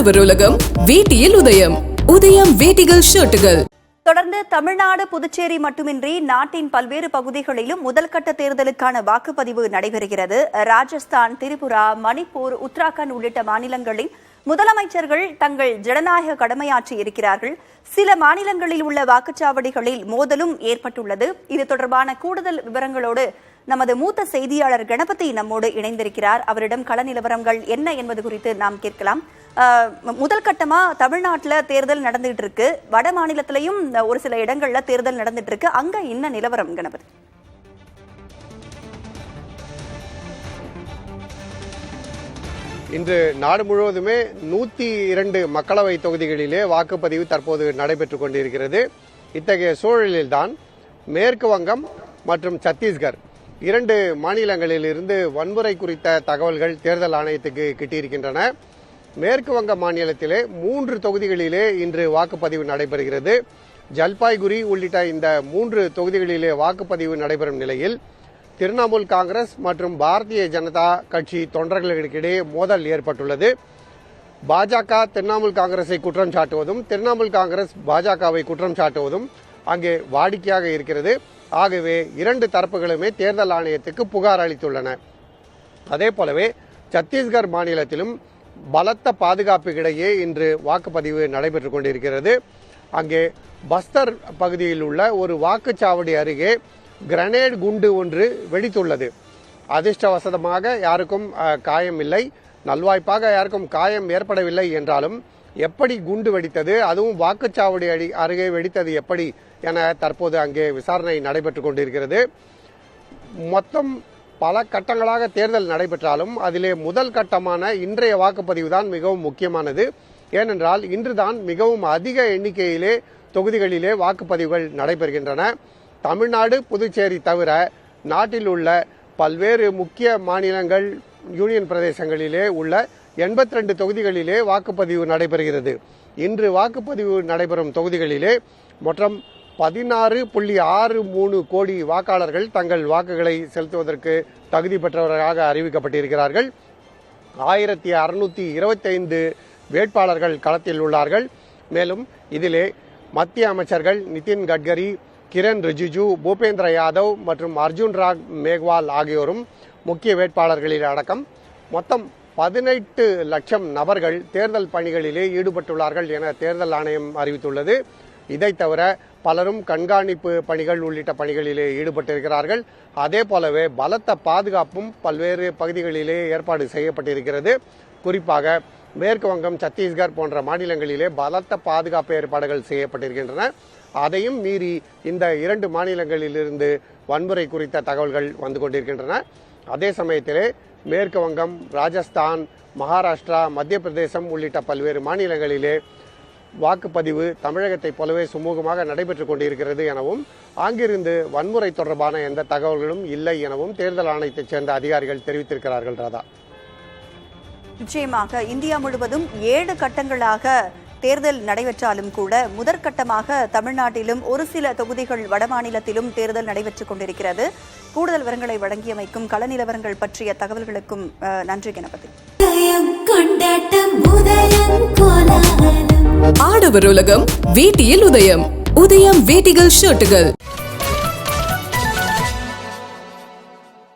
ஆடவர் உலகம் வேட்டியில் உதயம். உதயம் வேட்டிகள் ஷர்ட்டுகள். தொடர்ந்து தமிழ்நாடு, புதுச்சேரி மட்டுமின்றி நாட்டின் பல்வேறு பகுதிகளிலும் முதல்கட்ட தேர்தலுக்கான வாக்குப்பதிவு நடைபெறுகிறது. ராஜஸ்தான், திரிபுரா, மணிப்பூர், உத்தராகண்ட் உள்ளிட்ட மாநிலங்களின் முதலமைச்சர்கள் தங்கள் ஜனநாயக கடமையாற்றி இருக்கிறார்கள். சில மாநிலங்களில் உள்ள வாக்குச்சாவடிகளில் மோதலும் ஏற்பட்டுள்ளது. இது தொடர்பான கூடுதல் விவரங்களோடு நமது மூத்த செய்தியாளர் கணபதி நம்மோடு இணைந்திருக்கிறார். அவரிடம் கள நிலவரங்கள் என்ன என்பது குறித்து நாம் கேட்கலாம். முதல் கட்டமா தமிழ்நாட்டுல தேர்தல் நடந்துட்டு இருக்கு, வட மாநிலத்திலையும் ஒரு சில இடங்கள்ல தேர்தல் நடந்துட்டு இருக்கு. அங்க என்ன நிலவரம் கணபதி? இன்று நாடு முழுவதுமே 102 மக்களவை தொகுதிகளிலே வாக்குப்பதிவு தற்போது நடைபெற்றுக் கொண்டிருக்கிறது. இத்தகைய சூழலில்தான் மேற்கு வங்கம் மற்றும் சத்தீஸ்கர் 2 மாநிலங்களில் இருந்து வன்முறை குறித்த தகவல்கள் தேர்தல் ஆணையத்துக்கு கிட்டியிருக்கின்றன. மேற்கு வங்க மாநிலத்திலே 3 தொகுதிகளிலே இன்று வாக்குப்பதிவு நடைபெறுகிறது. ஜல்பாய்குரி உள்ளிட்ட இந்த 3 தொகுதிகளிலே வாக்குப்பதிவு நடைபெறும் நிலையில் திரிணாமுல் காங்கிரஸ் மற்றும் பாரதிய ஜனதா கட்சி தொண்டர்களுக்கிடையே மோதல் ஏற்பட்டுள்ளது. பாஜக திரிணாமுல் காங்கிரஸை குற்றம் சாட்டுவதும், திரிணாமுல் காங்கிரஸ் பாஜகவை குற்றம் சாட்டுவதும் அங்கே வாடிக்கையாக இருக்கிறது. ஆகவே 2 தரப்புகளுமே தேர்தல் ஆணையத்துக்கு புகார் அளித்துள்ளன. அதே போலவே சத்தீஸ்கர் மாநிலத்திலும் பலத்த பாதுகாப்புக்கிடையே இன்று வாக்குப்பதிவு நடைபெற்றுக் கொண்டிருக்கிறது. அங்கே பஸ்தர் பகுதியில் உள்ள ஒரு வாக்குச்சாவடி அருகே கிரனேட் குண்டு ஒன்று வெடித்துள்ளது. அதிர்ஷ்டவசமாக யாருக்கும் காயம் இல்லை, நல்வாய்ப்பாக யாருக்கும் காயம் ஏற்படவில்லை என்றாலும் எப்படி குண்டு வெடித்தது, அதுவும் வாக்குச்சாவடி அருகே வெடித்தது எப்படி என தற்போது அங்கே விசாரணை நடைபெற்றுக் கொண்டிருக்கிறது. மொத்தம் பல கட்டங்களாக தேர்தல் நடைபெற்றாலும் அதிலே முதல் கட்டமான இன்றைய வாக்குப்பதிவு தான் மிகவும் முக்கியமானது. ஏனென்றால் இன்றுதான் மிகவும் அதிக எண்ணிக்கையிலே தொகுதிகளிலே வாக்குப்பதிவுகள் நடைபெறுகின்றன. தமிழ்நாடு, புதுச்சேரி தவிர நாட்டில் உள்ள பல்வேறு முக்கிய மாநிலங்கள், யூனியன் பிரதேசங்களிலே உள்ள 82 தொகுதிகளிலே வாக்குப்பதிவு நடைபெறுகிறது. இன்று வாக்குப்பதிவு நடைபெறும் தொகுதிகளிலே மொத்தம் 16.63 கோடி வாக்காளர்கள் தங்கள் வாக்குகளை செலுத்துவதற்கு தகுதி பெற்றவர்களாக அறிவிக்கப்பட்டிருக்கிறார்கள். 1625 வேட்பாளர்கள் களத்தில் உள்ளார்கள். மேலும் இதிலே மத்திய அமைச்சர்கள் நிதின் கட்கரி, கிரண் ரிஜிஜு, பூபேந்திர யாதவ் மற்றும் அர்ஜுன் ராம் மேக்வால் ஆகியோரும் முக்கிய வேட்பாளர்களில் அடக்கம் மொத்தம் 18 லட்சம் நபர்கள் தேர்தல் பணிகளிலே ஈடுபட்டுள்ளார்கள் என தேர்தல் ஆணையம் அறிவித்துள்ளது. இதை தவிர பலரும் கண்காணிப்பு பணிகள் உள்ளிட்ட பணிகளிலே ஈடுபட்டிருக்கிறார்கள். அதே போலவே பலத்த பாதுகாப்பும் பல்வேறு பகுதிகளிலே ஏற்பாடு செய்யப்பட்டிருக்கிறது. குறிப்பாக மேற்கு வங்கம், சத்தீஸ்கர் போன்ற மாநிலங்களிலே பலத்த பாதுகாப்பு ஏற்பாடுகள் செய்யப்பட்டிருக்கின்றன. அதையும் மீறி இந்த 2 மாநிலங்களிலிருந்து வன்முறை குறித்த தகவல்கள் வந்து கொண்டிருக்கின்றன. அதே சமயத்திலே மேற்கு வங்கம், ராஜஸ்தான், மகாராஷ்டிரா, மத்திய பிரதேசம் உள்ளிட்ட பல்வேறு மாநிலங்களிலே வாக்குப்பதிவு தமிழகத்தைப் போலவே சுமூகமாக நடைபெற்றுக் கொண்டிருக்கிறது எனவும், அங்கிருந்து வன்முறை தொடர்பான எந்த தகவல்களும் இல்லை எனவும் தேர்தல் ஆணையத்தைச் சேர்ந்த அதிகாரிகள் தெரிவித்திருக்கிறார்கள். ராதா, நிச்சயமாக இந்தியா முழுவதும் 7 கட்டங்களாக தேர்தல் நடைபெற்றாலும் கூட முதற்கட்டமாக தமிழ்நாட்டிலும் ஒரு சில தொகுதிகள் வடமாநிலத்திலும் தேர்தல் நடைபெற்றுக் கொண்டிருக்கிறது. கூடுதல் விவரங்களை வழங்கியமைக்கும் கள நிலவரங்கள் பற்றிய தகவல்களுக்கும் நன்றி கணபதி. ஆடவர் உலகம் வேட்டியில் உதயம். உதயம் வேட்டிகள் ஷர்ட்டுகள்.